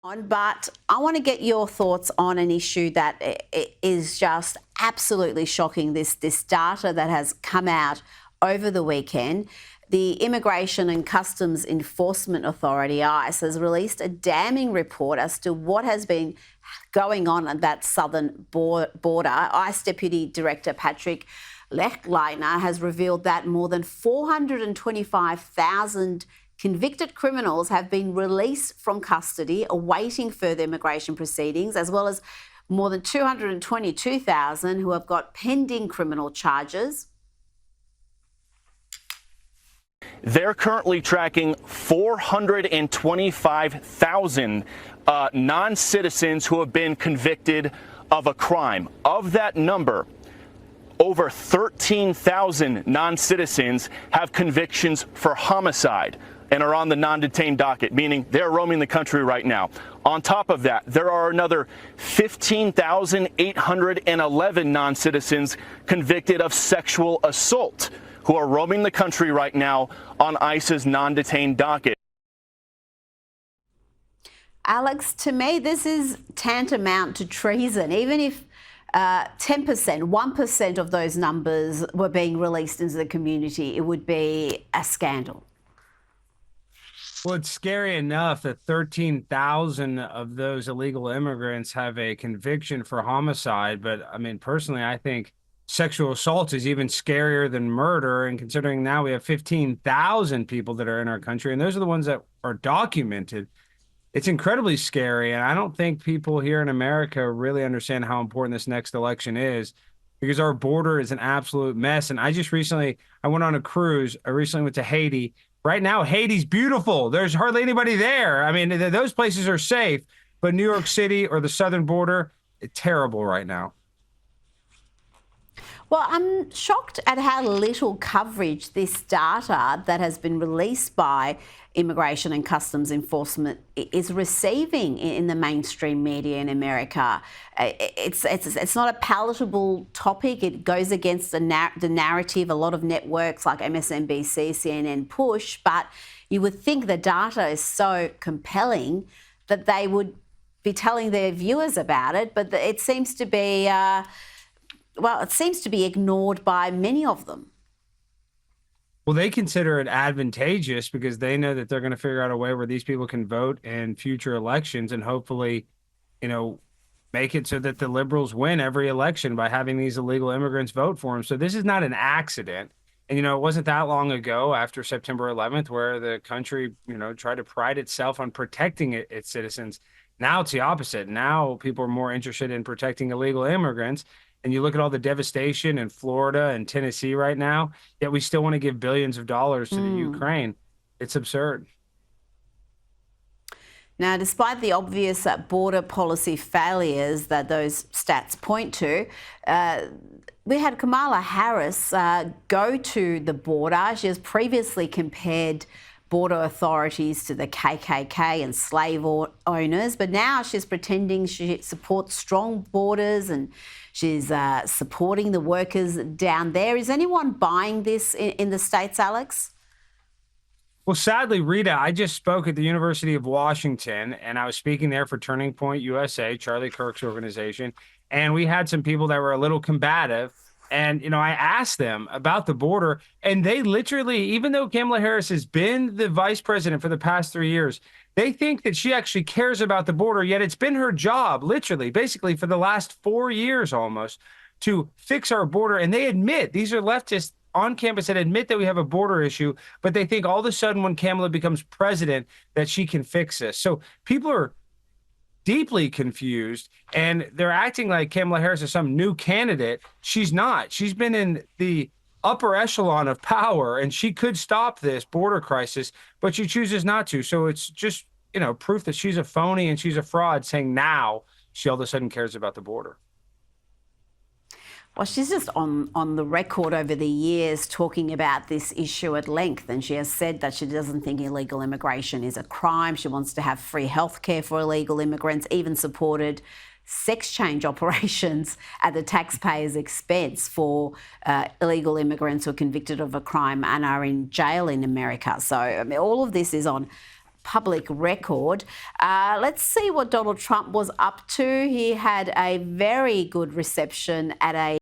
But I want to get your thoughts on an issue that is just absolutely shocking. This data that has come out over the weekend. The Immigration and Customs Enforcement Authority, ICE, has released a damning report as to what has been going on at that southern border. ICE Deputy Director Patrick Lechleitner has revealed that more than 425,000 convicted criminals have been released from custody, awaiting further immigration proceedings, as well as more than 222,000 who have got pending criminal charges. They're currently tracking 425,000 non-citizens who have been convicted of a crime. Of that number, over 13,000 non-citizens have convictions for homicide and are on the non-detained docket, meaning they're roaming the country right now. On top of that, there are another 15,811 non-citizens convicted of sexual assault who are roaming the country right now on ICE's non-detained docket. Alex, to me, this is tantamount to treason. Even if 10%, 1% of those numbers were being released into the community, it would be a scandal. Well, it's scary enough that 13,000 of those illegal immigrants have a conviction for homicide. But I mean, personally, I think sexual assault is even scarier than murder. And considering now we have 15,000 people that are in our country, and those are the ones that are documented, it's incredibly scary. And I don't think people here in America really understand how important this next election is, because our border is an absolute mess. And I went on a cruise. I recently went to Haiti. Right now, Haiti's beautiful. There's hardly anybody there. I mean, those places are safe, but New York City or the southern border, it's terrible right now. Well, I'm shocked at how little coverage this data that has been released by Immigration and Customs Enforcement is receiving in the mainstream media in America. It's not a palatable topic. It goes against the narrative. A lot of networks like MSNBC, CNN push, but you would think the data is so compelling that they would be telling their viewers about it, but it seems to be ignored by many of them. Well, they consider it advantageous because they know that they're going to figure out a way where these people can vote in future elections and hopefully, make it so that the liberals win every election by having these illegal immigrants vote for them. So this is not an accident. And, it wasn't that long ago after September 11th where the country, tried to pride itself on protecting its citizens. Now it's the opposite. Now people are more interested in protecting illegal immigrants. And you look at all the devastation in Florida and Tennessee right now, yet we still want to give billions of dollars to the Ukraine. It's absurd. Now, despite the obvious border policy failures that those stats point to, we had Kamala Harris go to the border. She has previously compared border authorities to the KKK and slave owners, but now she's pretending she supports strong borders and she's supporting the workers down there. Is anyone buying this in the States, Alex? Well, sadly, Rita, I just spoke at the University of Washington, and I was speaking there for Turning Point USA, Charlie Kirk's organization, and we had some people that were a little combative. And, I asked them about the border, and they literally, even though Kamala Harris has been the vice president for the past 3 years, they think that she actually cares about the border, yet it's been her job, literally, basically for the last 4 years almost, to fix our border. And they admit, these are leftists on campus that admit that we have a border issue, but they think all of a sudden when Kamala becomes president that she can fix this. So people are deeply confused, and they're acting like Kamala Harris is some new candidate. She's not. She's been in the upper echelon of power, and she could stop this border crisis, but she chooses not to. So it's just, proof that she's a phony and she's a fraud, saying now she all of a sudden cares about the border. Well, she's just on the record over the years talking about this issue at length, and she has said that she doesn't think illegal immigration is a crime. She wants to have free healthcare for illegal immigrants, even supported sex change operations at the taxpayer's expense for illegal immigrants who are convicted of a crime and are in jail in America. So all of this is on public record. Let's see what Donald Trump was up to. He had a very good reception at a